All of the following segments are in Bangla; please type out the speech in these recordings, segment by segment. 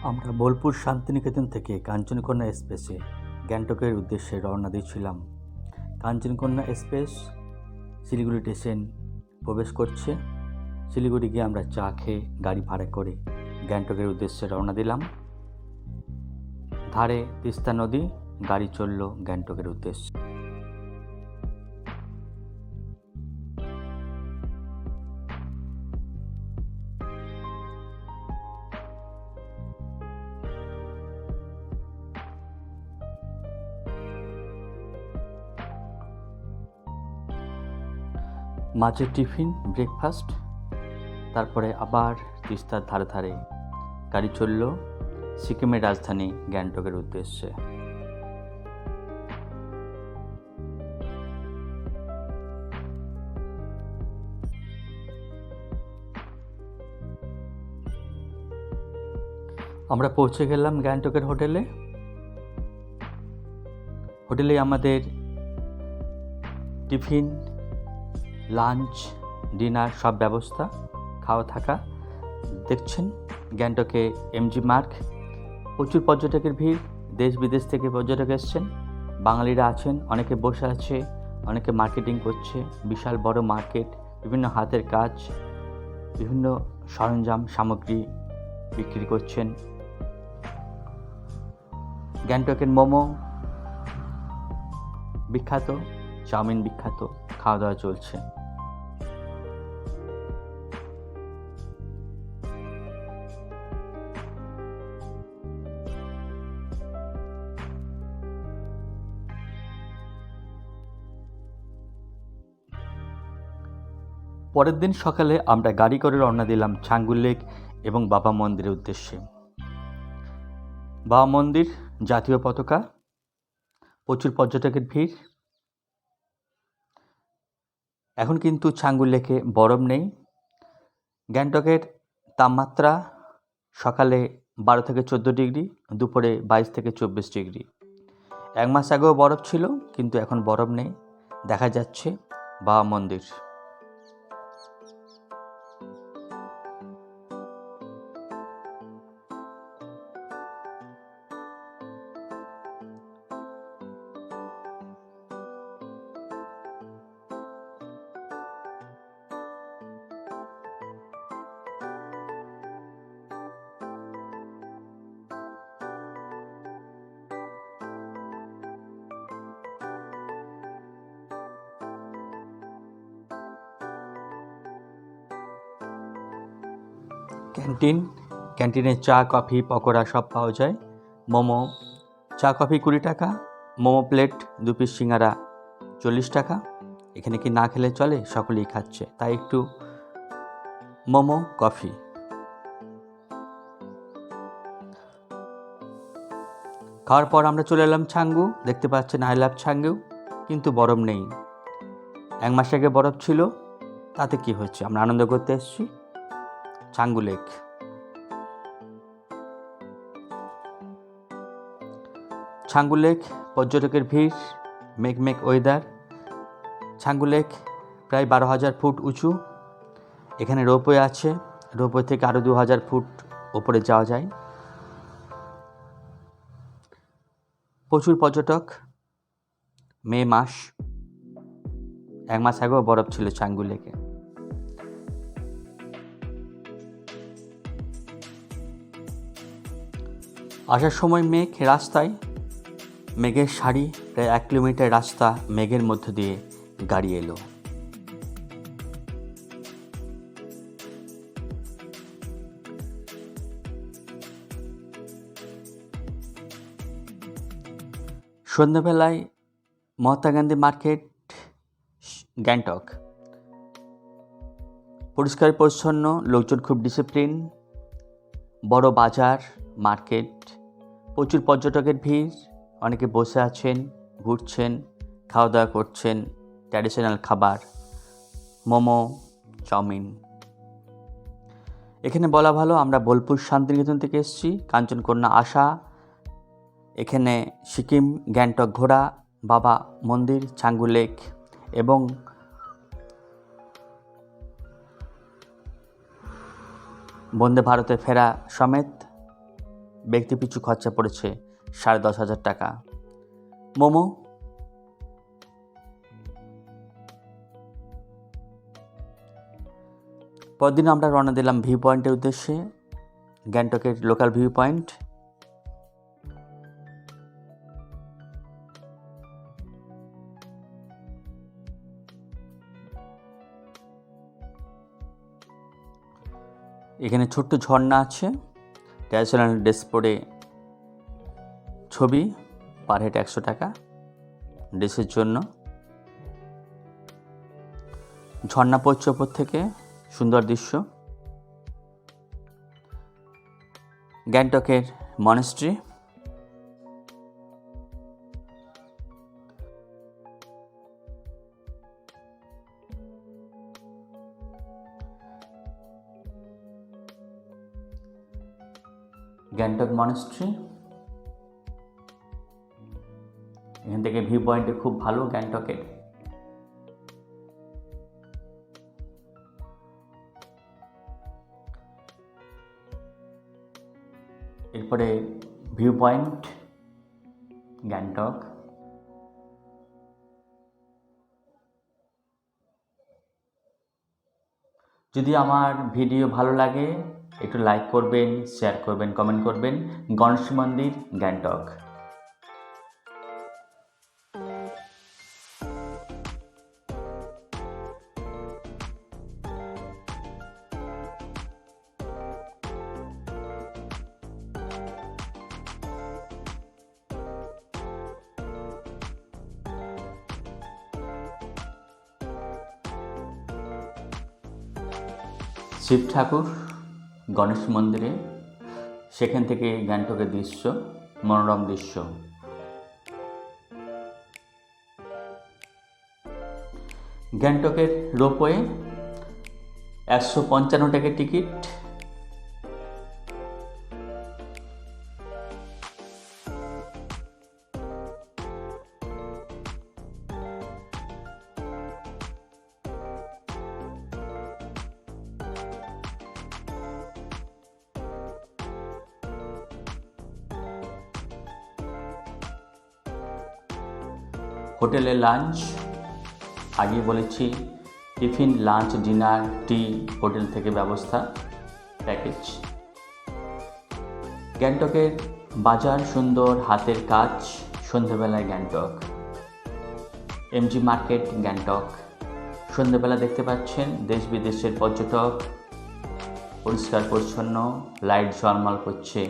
আমরা বোলপুর শান্তিনিকেতন থেকে কাঞ্চনকন্যা এক্সপ্রেসে গ্যাংটকের উদ্দেশ্যে রওনা দিয়েছিলাম। কাঞ্চনকন্যা এক্সপ্রেস শিলিগুড়ি স্টেশন প্রবেশ করছে। শিলিগুড়ি গিয়ে আমরা চা খেয়ে গাড়ি ভাড়া করে গ্যাংটকের উদ্দেশ্যে রওনা দিলাম। ধারে তিস্তা নদী, গাড়ি চলল গ্যাংটকের উদ্দেশ্যে। মাঝে টিফিন, ব্রেকফাস্ট, তারপরে আবার তিস্তার ধারে ধারে গাড়ি চলল সিকিমের রাজধানী গ্যাংটকের উদ্দেশ্যে। আমরা পৌঁছে গেলাম গ্যাংটকের হোটেলে আমাদের টিফিন, লাঞ্চ, ডিনার সব ব্যবস্থা, খাওয়া থাকা। দেখছেন গ্যাংটকে এমজি মার্গ, প্রচুর পর্যটকের ভিড়, দেশ বিদেশ থেকে পর্যটক এসছেন, বাঙালিরা আছেন, অনেকে বসে আছে, অনেকে মার্কেটিং করছে। বিশাল বড় মার্কেট, বিভিন্ন হাতের কাজ, বিভিন্ন সরঞ্জাম সামগ্রী বিক্রি করছেন। গ্যাংটকের মোমো বিখ্যাত, চাউমিন বিখ্যাত, খাওয়া দাওয়া চলছে। পরের দিন সকালে আমরা গাড়ি করে রওনা দিলাম ছাঙ্গুল লেক এবং বাবা মন্দিরের উদ্দেশ্যে। বাবা মন্দির, জাতীয় পতাকা, প্রচুর পর্যটকের ভিড়। এখন কিন্তু ছাঙ্গুল লেকে বরফ নেই। গ্যাংটকের তাপমাত্রা সকালে 12 থেকে 14 ডিগ্রি, দুপুরে 22 থেকে 24 ডিগ্রি। এক মাস আগেও বরফ ছিল, কিন্তু এখন বরফ নেই। দেখা যাচ্ছে বাবা মন্দির। ক্যান্টিনে চা, কফি, পকোড়া সব পাওয়া যায়। মোমো, চা কফি 20 টাকা, মোমো প্লেট 2 পিস, সিঙ্গারা 40 টাকা। এখানে কি না খেলে চলে? সকলেই খাচ্ছে, তাই একটু মোমো, কফি। খাওয়ার পর আমরা চলে এলাম ছাঙ্গু। দেখতে পাচ্ছেন আই লাভ ছাঙ্গু, কিন্তু বরফ নেই। 1 মাস আগে বরফ ছিল, তাতে কি হচ্ছে? আমরা আনন্দ করতে এসেছি ছাঙ্গু লেক। ছাঙ্গু লেক, পর্যটকের ভিড়, মেঘমেঘ ওয়েদার। ছাঙ্গু লেক প্রায় 12,000 ফুট উঁচু। এখানে রোপওয়ে আছে, রোপওয়ে থেকে আরও 2,000 ফুট ওপরে যাওয়া যায়। প্রচুর পর্যটক, মে মাস, 1 মাস আগেও বরফ ছিল ছাঙ্গু লেকে। আসার সময় মেঘ রাস্তায়, মেঘের সারি, প্রায় 1 কিলোমিটার রাস্তা মেঘের মধ্য দিয়ে গাড়ি এলো। সন্ধ্যাবেলায় মহাত্মা গান্ধী মার্কেট, গ্যাংটক। পরিষ্কার পরিচ্ছন্ন, লোকজন খুব ডিসিপ্লিন, বড় বাজার, মার্কেট, প্রচুর পর্যটকের ভিড়, অনেকে বসে আছেন, ঘুরছেন, খাওয়া দাওয়া করছেন, ট্র্যাডিশনাল খাবার, মোমো, চাউমিন। এখানে বলা ভালো, আমরা বোলপুর শান্তিনিকেতন থেকে এসেছি, কাঞ্চনকন্যা আসা, এখানে সিকিম, গ্যাংটক ঘোরা, বাবা মন্দির, ছাঙ্গু লেক এবং বন্দে ভারতে ফেরা সমেত ব্যক্তিপিছু খরচা পড়েছে 10,500 টাকা। মোমো পরদিন আমরা রওনা দিলাম ভিউ পয়েন্টের উদ্দেশ্যে, গ্যাংটকের লোকাল ভিউ পয়েন্ট। এখানে ছোট্ট ঝর্ণা আছে, ক্যাজুয়াল ড্রেস পরে ছবি, পার হেড 100 টাকা ড্রেসের জন্য। ঝর্ণা পড়ছে ওপর থেকে, সুন্দর দৃশ্য। গ্যাংটকের মনেস্ট্রি, গ্যাংটক মনেস্ট্রি। এখান থেকে ভিউ পয়েন্টে খুব ভালো গ্যাংটকের। এরপরে ভিউ পয়েন্ট গ্যাংটক। যদি আমার ভিডিও ভালো লাগে একটু লাইক করবেন, শেয়ার করবেন, কমেন্ট করবেন। গণেশ মন্দির গ্যাংটক। শিব ঠাকুর গণেশ মন্দিরে, সেখান থেকে গ্যাংটকের দৃশ্য, মনোরম দৃশ্য। গ্যাংটকের রোপওয়ে 155 টাকা টিকিট। হোটেলে লাঞ্চ, আগে বলেছি টিফিন, লাঞ্চ, ডিনার, টি হোটেল থেকে ব্যবস্থা, প্যাকেজ। গ্যাংটকের বাজার সুন্দর, হাতের কাজ, সন্ধ্যেবেলায় গ্যাংটক। এমজি মার্কেট গ্যাংটক, সন্ধ্যেবেলা দেখতে পাচ্ছেন দেশ বিদেশের পর্যটক, পরিষ্কার পরিচ্ছন্ন, লাইট ঝলমল করছে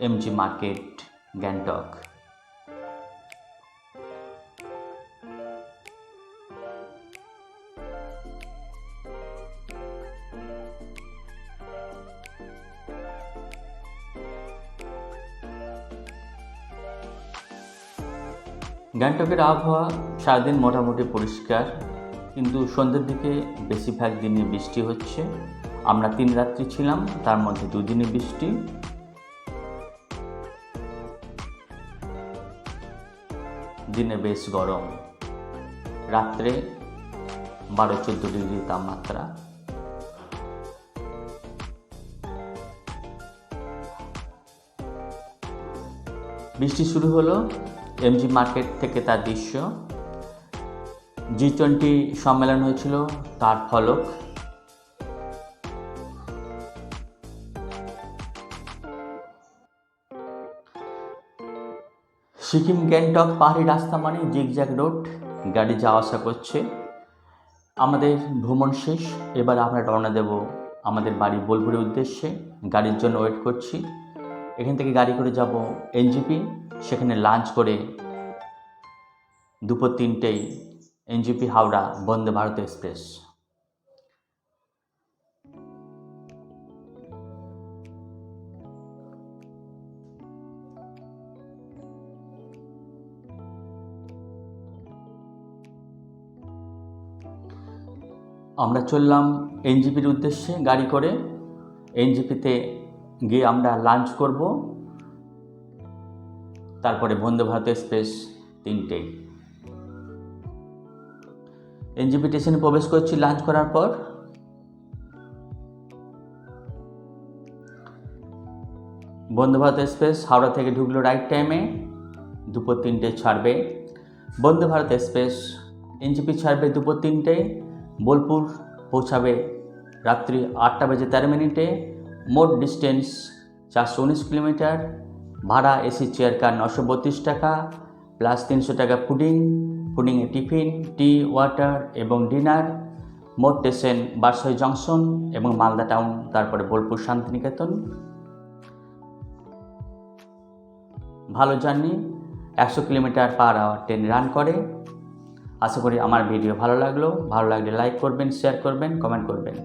এমজি মার্কেট গ্যাংটক। গ্যাংটকের আবহাওয়া সারাদিন মোটামুটি পরিষ্কার, কিন্তু সন্ধ্যের দিকে বেশিরভাগ দিনে বৃষ্টি হচ্ছে। আমরা 3 রাত্রি ছিলাম, তার মধ্যে 2 দিনই বৃষ্টি। দিনে বেশ গরম, রাত্রে 12-14 ডিগ্রি তাপমাত্রা। বৃষ্টি শুরু হলো এমজি মার্কেট থেকে, তার দৃশ্য। G20 সম্মেলন হয়েছিল, তার ফলক। সিকিম গ্যাংটক পাহাড়ি রাস্তা মানে জিগজ্যাগ রোড, গাড়ি যাওয়া আসা করছে। আমাদের ভ্রমণ শেষ, এবার আমরা রওনা দেব আমাদের বাড়ি বোলপুরের উদ্দেশ্যে। গাড়ির জন্য ওয়েট করছি। এখান থেকে গাড়ি করে যাব এনজিপি, সেখানে লাঞ্চ করে দুপুর 3টেয় এনজিপি হাওড়া বন্দে ভারত এক্সপ্রেস। আমরা চললাম এনজিপির উদ্দেশ্যে গাড়ি করে। এনজিপিতে গিয়ে আমরা লাঞ্চ করব, তারপরে বন্দে ভারত এক্সপ্রেস 3টেয়। এনজিপি স্টেশনে প্রবেশ করছি লাঞ্চ করার পর। বন্দে ভারত এক্সপ্রেস হাওড়া থেকে ঢুকলো রাইট টাইমে, দুপুর 3টে ছাড়বে। বন্দে ভারত এক্সপ্রেস এনজেপি ছাড়বে দুপুর 3টেয়, বোলপুর পৌঁছাবে রাত্রি 8:13। মোট ডিস্টেন্স 419 কিলোমিটার। ভাড়া এসি চেয়ার কার 932 টাকা, প্লাস 300 টাকা ফুডিংয়ে টিফিন, টি, ওয়াটার এবং ডিনার। মোট স্টেশন বারসই জংশন এবং মালদা টাউন, তারপরে বোলপুর শান্তিনিকেতন। ভালো journey, 100 kilometre per hour train run করে। আশা করি আমার ভিডিও ভালো লাগলে লাইক করবেন, শেয়ার করবেন, কমেন্ট করবেন।